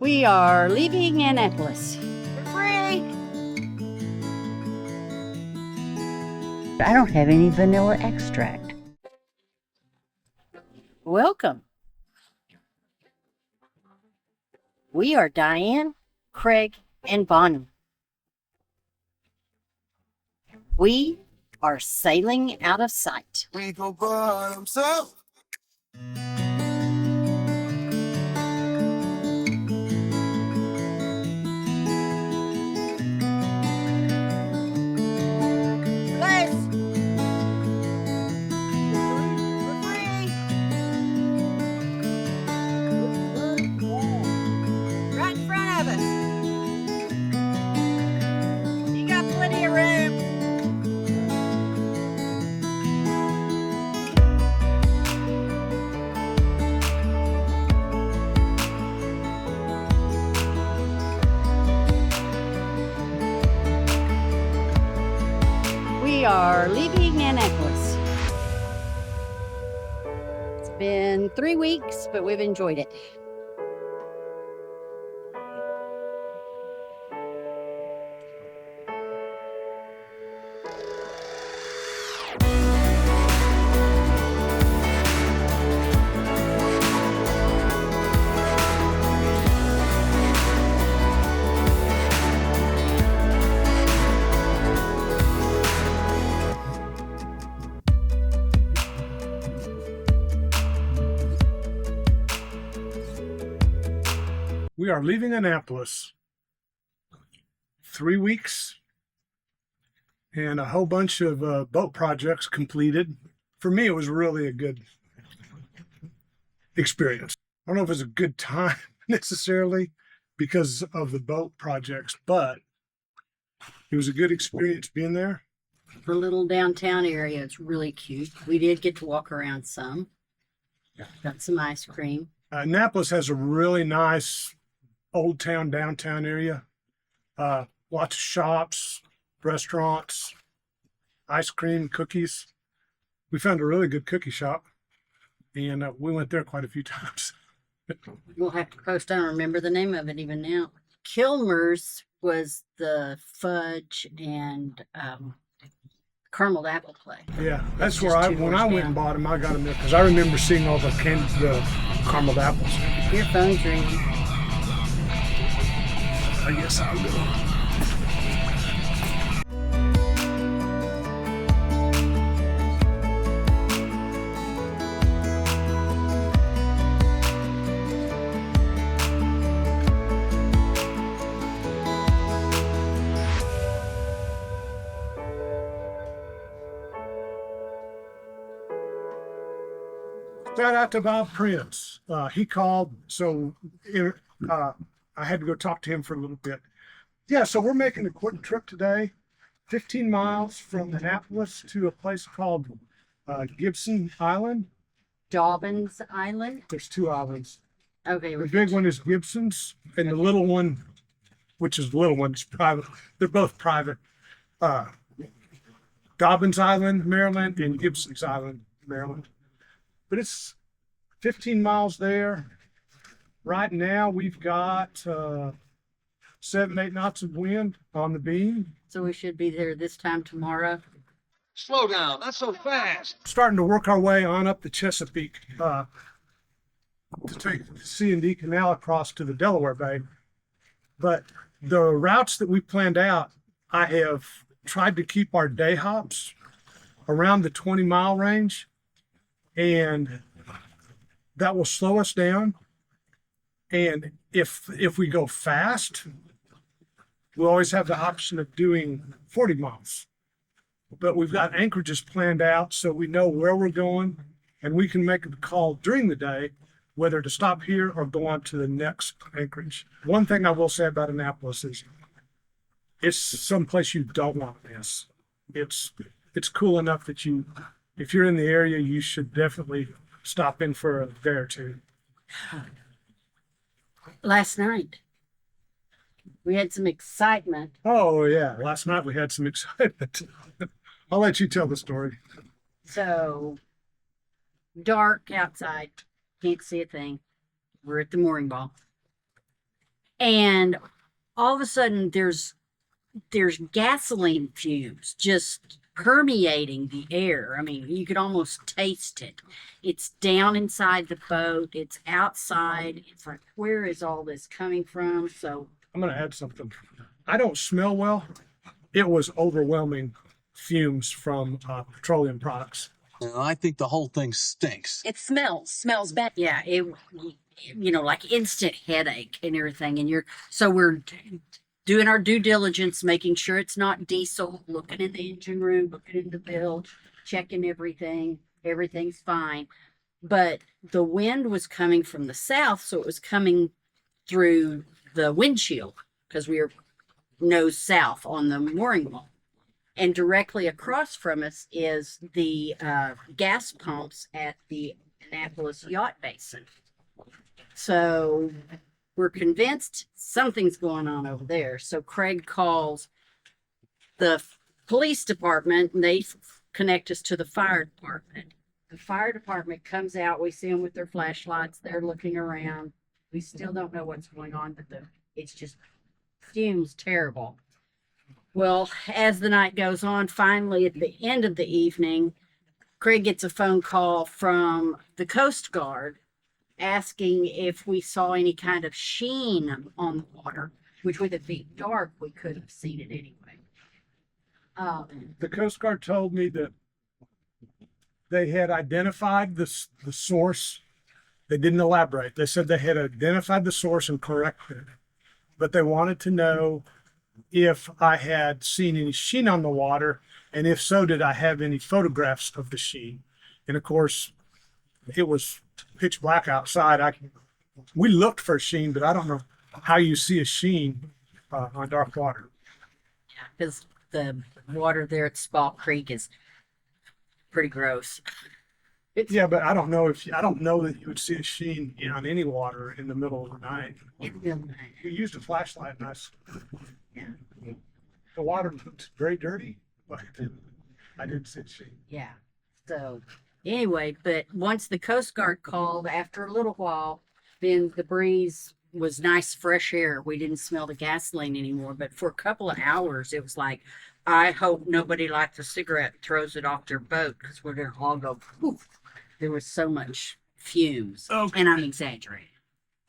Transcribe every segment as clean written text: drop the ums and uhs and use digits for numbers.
We are leaving Annapolis. We're free! I don't have any vanilla extract. Welcome. We are Diane, Craig, and Bonnie. We are sailing out of sight. We go bottoms up. Place! We're free! Right in front of us. You got plenty of room. We are leaving Annapolis. It's been 3 weeks, but we've enjoyed it. We are leaving Annapolis. 3 weeks and a whole bunch of boat projects completed. For me, it was really a good experience. I don't know if it was a good time necessarily because of the boat projects, but it was a good experience being there. The little downtown area is really cute. We did get to walk around some. Got some ice cream. Annapolis has a really nice old town, downtown area. Lots of shops, restaurants, ice cream, cookies. We found a really good cookie shop, and we went there quite a few times. We'll have to post. I don't remember the name of it even now. Kilmer's was the fudge and caramel apple play. Yeah, that's It's where just when I $2 went down. and bought them, I got them there because I remember seeing all the caramel apples. Your phone's ringing. I guess I'll go. Shout out to Bob Prince. He called, so I had to go talk to him for a little bit. Yeah, so we're making a quick trip today, 15 miles from Annapolis to a place called Gibson Island. Dobbins Island. There's 2 islands. Okay, The big one is Gibson's, and the little one, which is the little one, is private. They're both private. Dobbins Island, Maryland, and Gibson's Island, Maryland. But it's 15 miles there. Right now, we've got 7-8 knots of wind on the beam. so we should be there this time tomorrow. Slow down, not so fast. Starting to work our way on up the Chesapeake to take the C&D Canal across to the Delaware Bay. But the routes that we planned out, I have tried to keep our day hops around the 20-mile range, and that will slow us down. And if we go fast, we'll always have the option of doing 40 miles. But we've got anchorages planned out so we know where we're going, and we can make the call during the day whether to stop here or go on to the next anchorage. One thing I will say about Annapolis is it's someplace you don't want to miss. It's cool enough that if you're in the area, you should definitely stop in for a day or two. Last night, we had some excitement. Oh yeah, last night we had some excitement. I'll let you tell the story. So dark outside, can't see a thing. We're at the mooring ball. And all of a sudden there's gasoline fumes just permeating the air. I mean, you could almost taste it. It's down inside the boat, it's outside. It's like, where is all this coming from? So I'm going to add something. I don't smell well. It was overwhelming fumes from petroleum products. I think the whole thing stinks. It smells bad. yeah, it, like instant headache and everything. And we're doing our due diligence, making sure it's not diesel, looking in the engine room, looking in the bilge, checking everything. Everything's fine. But the wind was coming from the south, so it was coming through the windshield because we were nose south on the mooring wall. And directly across from us is the gas pumps at the Annapolis yacht basin. So we're convinced something's going on over there. So Craig calls the police department and they connect us to the fire department. The fire department comes out. We see them with their flashlights. They're looking around. We still don't know what's going on, but it's just fumes terrible. Well, as the night goes on, finally at the end of the evening, Craig gets a phone call from the Coast Guard asking if we saw any kind of sheen on the water, which with it being dark, we could have seen it anyway. The Coast Guard told me that they had identified the source. They didn't elaborate. They said they had identified the source and corrected it, but they wanted to know if I had seen any sheen on the water, and if so, did I have any photographs of the sheen? And of course, it was pitch black outside. We looked for a sheen, but I don't know how you see a sheen on dark water. Yeah, because the water there at Spall Creek is pretty gross. Yeah, but I don't know that you would see a sheen on any water in the middle of the night. You used a flashlight, and Yeah. the water looked very dirty, but I didn't see a sheen. Yeah. So anyway, but once the Coast Guard called, after a little while, then the breeze was nice, fresh air. We didn't smell the gasoline anymore. But for a couple of hours, it was like, I hope nobody lights a cigarette and throws it off their boat because we're going to all go poof. There was so much fumes. Okay. And I'm exaggerating.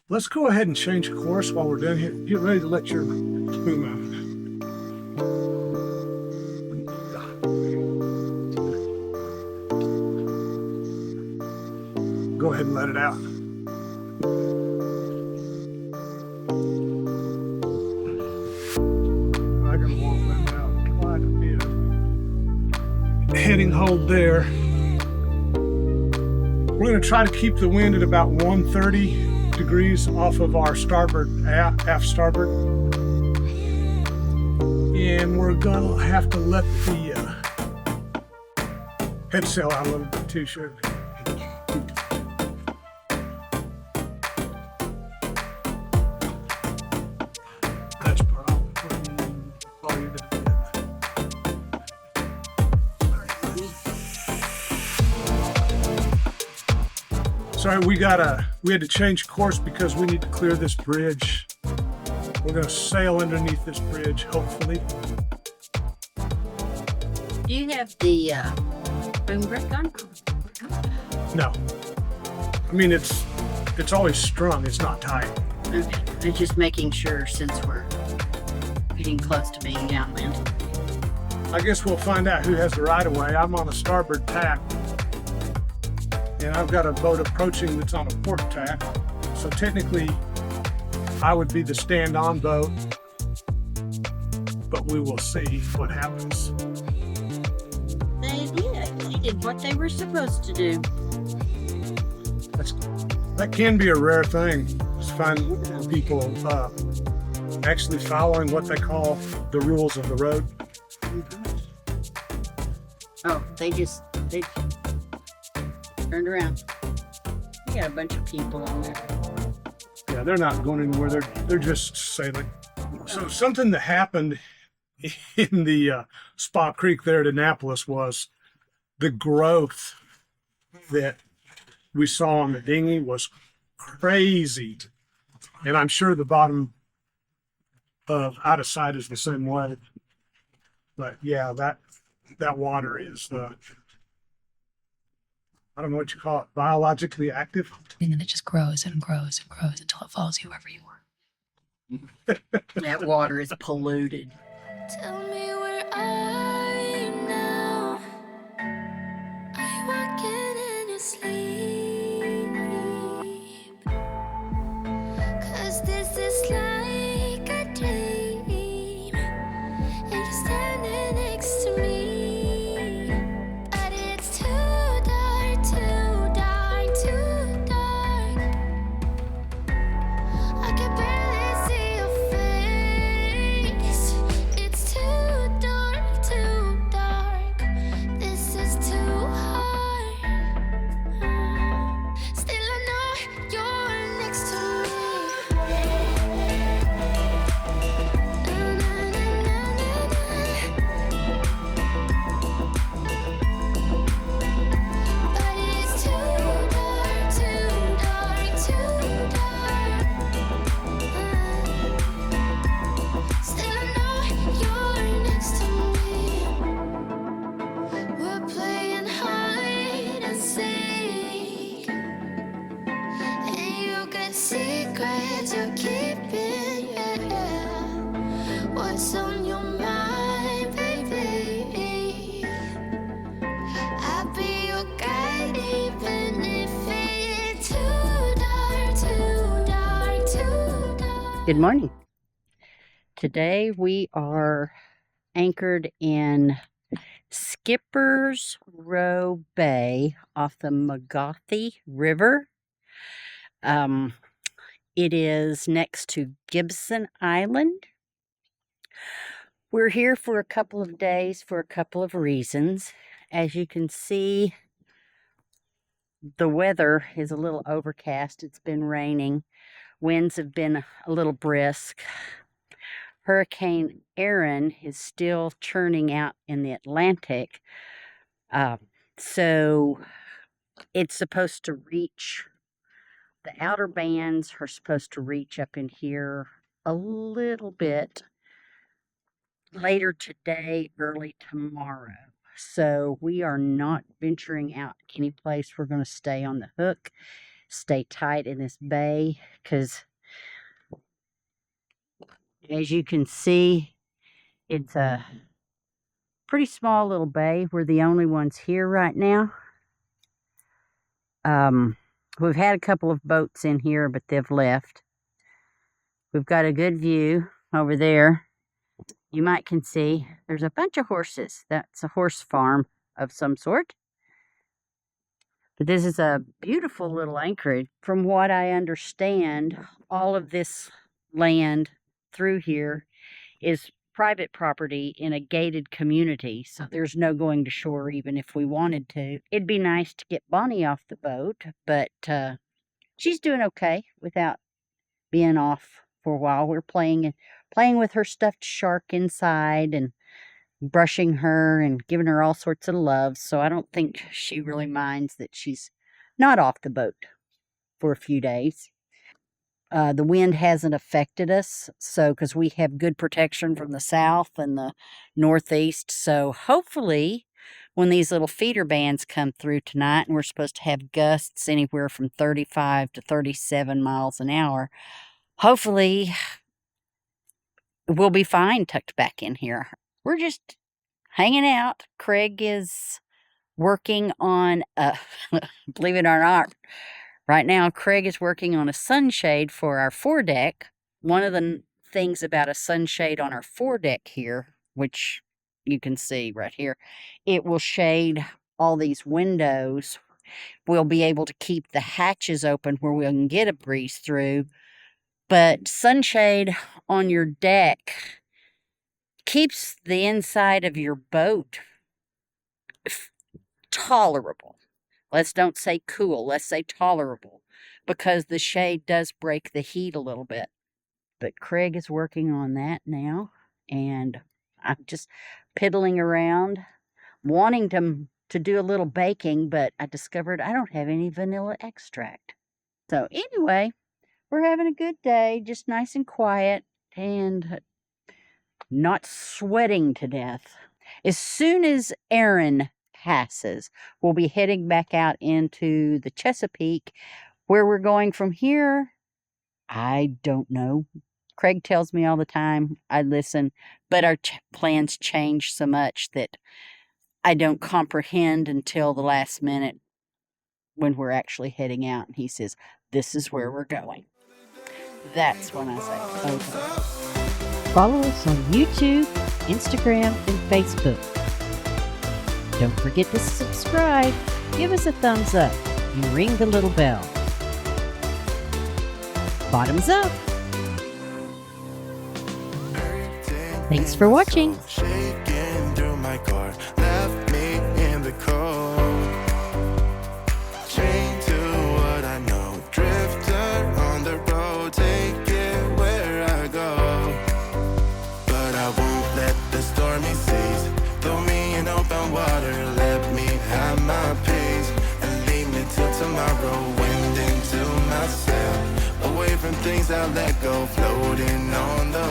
Let's go ahead and change course while we're done here. Get ready to let your boom out. Go ahead and let it out. I can walk that out quite a bit. Heading hold there. We're going to try to keep the wind at about 130 degrees off of our starboard, aft starboard. And we're going to have to let the head sail out a little bit too, sure. That's probably all you're going to get. Sorry, we had to change course because we need to clear this bridge. We're going to sail underneath this bridge, hopefully. Do you have the boom brake on? No. I mean, it's always strung. It's not tight. Okay. I'm just making sure since we're getting close to being downwind. I guess we'll find out who has the right of way. I'm on a starboard tack. And I've got a boat approaching that's on a port tack. So technically, I would be the stand-on boat. But we will see what happens. They did what they were supposed to do. That can be a rare thing. Just find people actually following what they call the rules of the road. Oh, they turned around. We got a bunch of people on there. Yeah, they're not going anywhere. They're just sailing. So something that happened in the Spa Creek there at Annapolis was the growth that we saw on the dinghy was crazy. And I'm sure the bottom Out of sight is the same way. But yeah, that water is I don't know what you call it, biologically active. And then it just grows and grows and grows until it follows you wherever you are. That water is polluted. Tell me where are you now? Are you walking in your sleep? 'Cause this is like a dream, and you're standing next to me. But it's too dark, too dark, too dark. I can barely see your face. It's too dark, too dark. This is too hard. Still I know you're next to me. Na, na, na, na, na, na. But it's too dark, too dark, too dark. Still I know you're next to me. We're playing hide and seek, and you got secrets you're keeping, yeah. What's on your mind, baby? I'll be your guide even if it's too dark, too dark, too dark. Good morning. Today we are anchored in Skipper's Row Bay off the Magathi River. It is next to Gibson Island. We're here for a couple of days for a couple of reasons. As you can see, the weather is a little overcast. It's been raining. Winds have been a little brisk. Hurricane Erin is still churning out in the Atlantic. So it's supposed to reach, the outer bands are supposed to reach up in here a little bit later today, early tomorrow. So we are not venturing out any place. We're going to stay on the hook, stay tight in this bay, because as you can see, it's a pretty small little bay. We're the only ones here right now. We've had a couple of boats in here, but they've left. We've got a good view over there. You might can see there's a bunch of horses. That's a horse farm of some sort. But this is a beautiful little anchorage. From what I understand, all of this land through here is private property in a gated community, so there's no going to shore even if we wanted to. It'd be nice to get Bonnie off the boat, but she's doing okay without being off for a while. We're playing with her stuffed shark inside and brushing her and giving her all sorts of love, so I don't think she really minds that she's not off the boat for a few days. The wind hasn't affected us, so because we have good protection from the south and the northeast. So hopefully when these little feeder bands come through tonight, and we're supposed to have gusts anywhere from 35 to 37 miles an hour, hopefully we'll be fine tucked back in here. We're just hanging out. Craig is working on believe it or not, right now, Craig is working on a sunshade for our foredeck. One of the things about a sunshade on our foredeck here, which you can see right here, it will shade all these windows. We'll be able to keep the hatches open where we can get a breeze through. But sunshade on your deck keeps the inside of your boat tolerable. Let's don't say cool, let's say tolerable, because the shade does break the heat a little bit. But Craig is working on that now, and I'm just piddling around, wanting to do a little baking, but I discovered I don't have any vanilla extract. So anyway, we're having a good day, just nice and quiet, and not sweating to death. As soon as Aaron passes, we'll be heading back out into the Chesapeake. Where we're going from here, I don't know. Craig tells me all the time. I listen, but our plans change so much that I don't comprehend until the last minute when we're actually heading out. And he says, this is where we're going. That's when I say, okay. Follow us on YouTube, Instagram, and Facebook. Don't forget to subscribe, give us a thumbs up, and ring the little bell. Bottoms up. Thanks for watching. Shaking through my car, left me in the cold. Chained to what I know, drifter on the road, take it where I go. But I won't let the stormy seas throw me in open water. Let me have my peace and leave me till tomorrow. Wind into myself, away from things I let go, floating on the